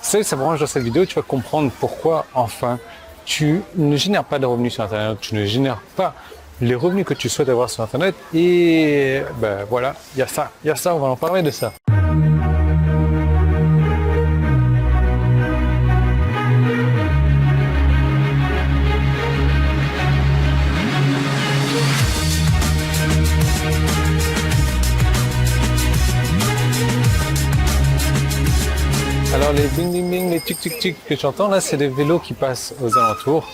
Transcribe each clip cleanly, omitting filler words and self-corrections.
Ça vraiment dans cette vidéo, tu vas comprendre pourquoi, enfin, tu ne génères pas de revenus sur Internet, tu ne génères pas les revenus que tu souhaites avoir sur Internet. Et ben voilà, il y a ça, on va en parler de ça. Alors les bing bing bing, les tic tic tic que j'entends là, c'est des vélos qui passent aux alentours.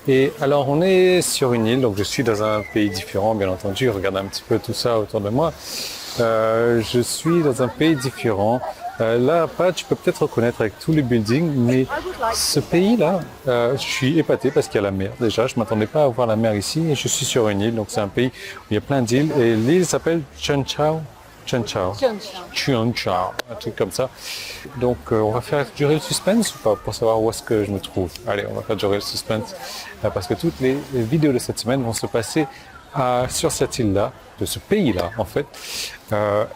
Et alors on est sur une île, donc je suis dans un pays différent, bien entendu. Regarde un petit peu tout ça autour de moi. Je suis dans un pays différent. Là, tu peux peut-être reconnaître avec tous les buildings, mais ce pays-là, je suis épaté parce qu'il y a la mer. Déjà, je m'attendais pas à voir la mer ici. Et je suis sur une île, donc c'est un pays où il y a plein d'îles. Et l'île s'appelle Cheung Chau, un truc comme ça. Donc on va faire durer le suspense ou pas pour savoir où est-ce que je me trouve. Allez, on va faire durer le suspense parce que toutes les vidéos de cette semaine vont se passer sur cette île-là, de ce pays-là en fait.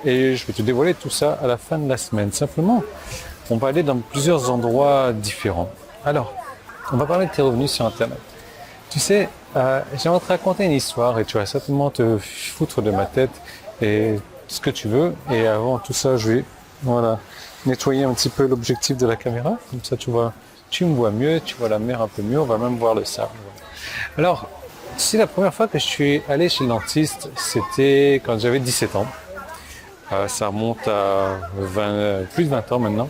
Et je vais te dévoiler tout ça à la fin de la semaine. Simplement, on va aller dans plusieurs endroits différents. Alors, on va parler de tes revenus sur Internet. Tu sais, j'aimerais te raconter une histoire et tu vas certainement te foutre de ma tête et ce que tu veux. Et avant tout ça, je vais nettoyer un petit peu l'objectif de la caméra. Comme ça, tu me vois mieux, tu vois la mer un peu mieux. On va même voir le sable. Alors, c'est la première fois que je suis allé chez le dentiste, c'était quand j'avais 17 ans. Ça remonte à plus de 20 ans maintenant.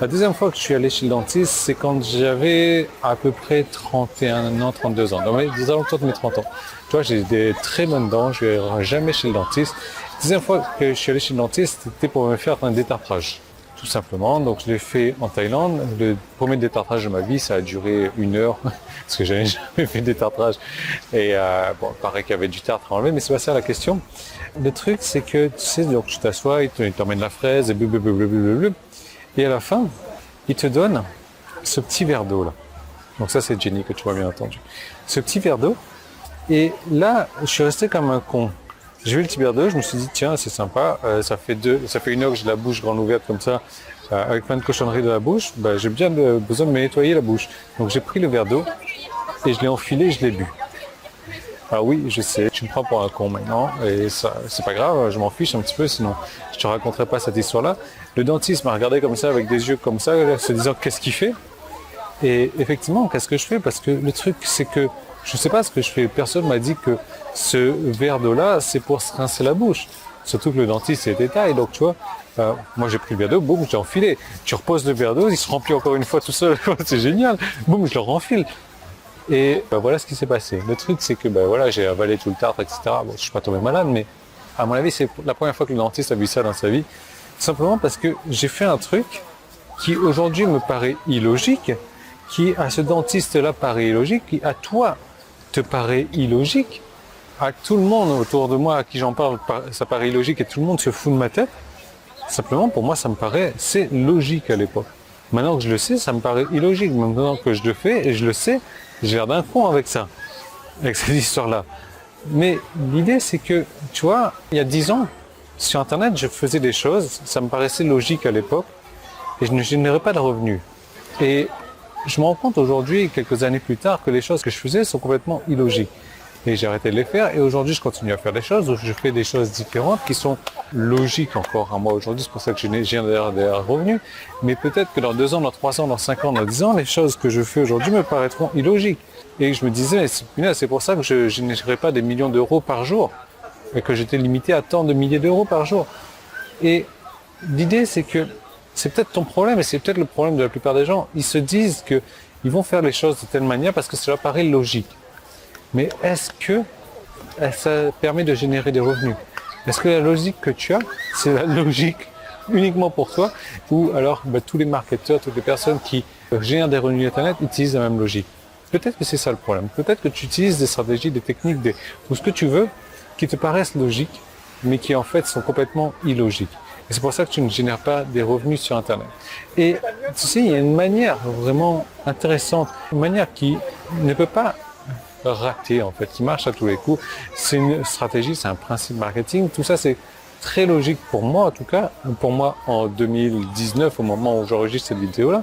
La deuxième fois que je suis allé chez le dentiste, c'est quand j'avais à peu près 31 ans, 32 ans. Donc, des alentours de mes 30 ans. Tu vois, j'ai des très bonnes dents, je ne vais jamais chez le dentiste. La deuxième fois que je suis allé chez le dentiste, c'était pour me faire un détartrage. Tout simplement. Donc, je l'ai fait en Thaïlande. Le premier détartrage de ma vie, ça a duré 1 heure. Parce que j'avais jamais fait de détartrage. Et bon, il paraît qu'il y avait du tartre à enlever, mais c'est pas ça la question. Le truc, c'est que, tu sais, donc tu t'assois, il t'emmène la fraise, et blablabla. Et à la fin, il te donne ce petit verre d'eau là. Donc ça, c'est Jenny que tu vois bien entendu. Ce petit verre d'eau. Et là, je suis resté comme un con. J'ai vu le petit verre d'eau, je me suis dit, tiens, c'est sympa. Ça fait 1 heure que j'ai la bouche grande ouverte comme ça, avec plein de cochonneries de la bouche. J'ai bien besoin de me nettoyer la bouche. Donc j'ai pris le verre d'eau et je l'ai enfilé, je l'ai bu. Ah oui, je sais, tu me prends pour un con maintenant, et ça, c'est pas grave, je m'en fiche un petit peu, sinon je te raconterai pas cette histoire-là. Le dentiste m'a regardé comme ça, avec des yeux comme ça, se disant qu'est-ce qu'il fait. Et effectivement, qu'est-ce que je fais? Parce que le truc, c'est que je sais pas ce que je fais. Personne m'a dit que ce verre d'eau-là, c'est pour se rincer la bouche. Surtout que le dentiste, c'est détail, donc tu vois. Moi j'ai pris le verre d'eau, boum, j'ai enfilé. Tu reposes le verre d'eau, il se remplit encore une fois tout seul, c'est génial. Boum, je le renfile. Et voilà ce qui s'est passé. Le truc, c'est que j'ai avalé tout le tartre, etc. Bon, je suis pas tombé malade, mais à mon avis, c'est la première fois que le dentiste a vu ça dans sa vie. Simplement parce que j'ai fait un truc qui aujourd'hui me paraît illogique, qui à ce dentiste-là paraît illogique, qui à toi te paraît illogique, à tout le monde autour de moi à qui j'en parle, ça paraît illogique et tout le monde se fout de ma tête. Simplement, pour moi, ça me paraît, c'est logique à l'époque. Maintenant que je le sais, ça me paraît illogique. Maintenant que je le fais et je le sais, j'ai l'air d'un con avec ça, avec cette histoire-là. Mais l'idée, c'est que, tu vois, il y a 10 ans, sur Internet, je faisais des choses, ça me paraissait logique à l'époque, et je ne générais pas de revenus. Et je me rends compte aujourd'hui, quelques années plus tard, que les choses que je faisais sont complètement illogiques. Et j'ai arrêté de les faire, et aujourd'hui, je continue à faire des choses, où je fais des choses différentes qui sont logiques encore à moi aujourd'hui. C'est pour ça que je génère des revenus. Mais peut-être que dans 2 ans, dans 3 ans, dans 5 ans, dans 10 ans, les choses que je fais aujourd'hui me paraîtront illogiques. Et je me disais, c'est pour ça que je ne générerais pas des millions d'euros par jour, et que j'étais limité à tant de milliers d'euros par jour. Et l'idée, c'est que c'est peut-être ton problème, et c'est peut-être le problème de la plupart des gens. Ils se disent qu'ils vont faire les choses de telle manière parce que cela paraît logique. Mais est-ce que ça permet de générer des revenus? Est-ce que la logique que tu as, c'est la logique uniquement pour toi? Ou alors tous les marketeurs, toutes les personnes qui génèrent des revenus Internet utilisent la même logique? Peut-être que c'est ça le problème. Peut-être que tu utilises des stratégies, des techniques, ou ce que tu veux, qui te paraissent logiques, mais qui en fait sont complètement illogiques. Et c'est pour ça que tu ne génères pas des revenus sur Internet. Et tu sais, il y a une manière vraiment intéressante, une manière qui ne peut pas rater en fait, qui marche à tous les coups. C'est une stratégie, c'est un principe marketing. Tout ça, c'est très logique pour moi en tout cas, pour moi en 2019 au moment où j'enregistre cette vidéo-là.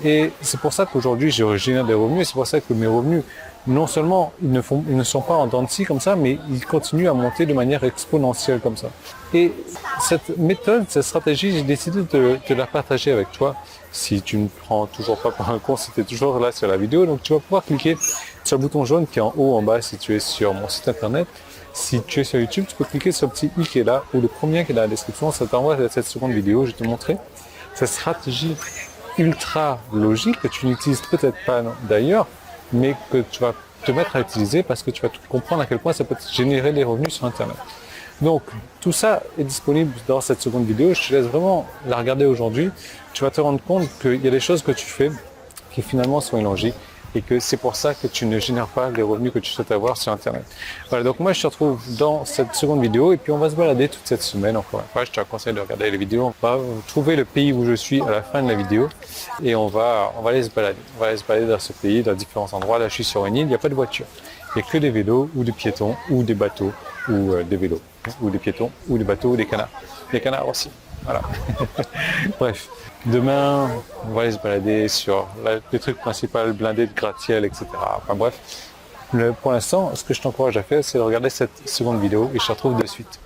Et c'est pour ça qu'aujourd'hui je génère des revenus et c'est pour ça que mes revenus, non seulement ils ne sont pas en dents de scie comme ça, mais ils continuent à monter de manière exponentielle comme ça. Et cette méthode, cette stratégie, j'ai décidé de la partager avec toi. Si tu ne prends toujours pas pour un con, si tu es toujours là sur la vidéo, donc tu vas pouvoir cliquer sur le bouton jaune qui est en haut en bas si tu es sur mon site internet. Si tu es sur YouTube, tu peux cliquer sur le petit i qui est là ou le premier qui est dans la description, ça t'envoie à cette seconde vidéo. Je vais te montrer cette stratégie ultra logique que tu n'utilises peut-être pas d'ailleurs, mais que tu vas te mettre à utiliser parce que tu vas comprendre à quel point ça peut te générer des revenus sur Internet. Donc, tout ça est disponible dans cette seconde vidéo. Je te laisse vraiment la regarder aujourd'hui. Tu vas te rendre compte qu'il y a des choses que tu fais qui finalement sont illogiques et que c'est pour ça que tu ne génères pas les revenus que tu souhaites avoir sur Internet. Voilà, donc moi je te retrouve dans cette seconde vidéo et puis on va se balader toute cette semaine. Encore une fois, je te conseille de regarder les vidéos. On va trouver le pays où je suis à la fin de la vidéo et on va aller se balader. On va aller se balader dans ce pays, dans différents endroits. Là, je suis sur une île, il n'y a pas de voiture. Il n'y a que des vélos ou des piétons ou des bateaux ou des vélos ou des piétons ou des bateaux ou des canards. Des canards aussi. Voilà. Bref, demain, on va aller se balader sur les trucs principaux, blindés de gratte-ciel, etc. Enfin bref, pour l'instant, ce que je t'encourage à faire, c'est de regarder cette seconde vidéo et je te retrouve de suite.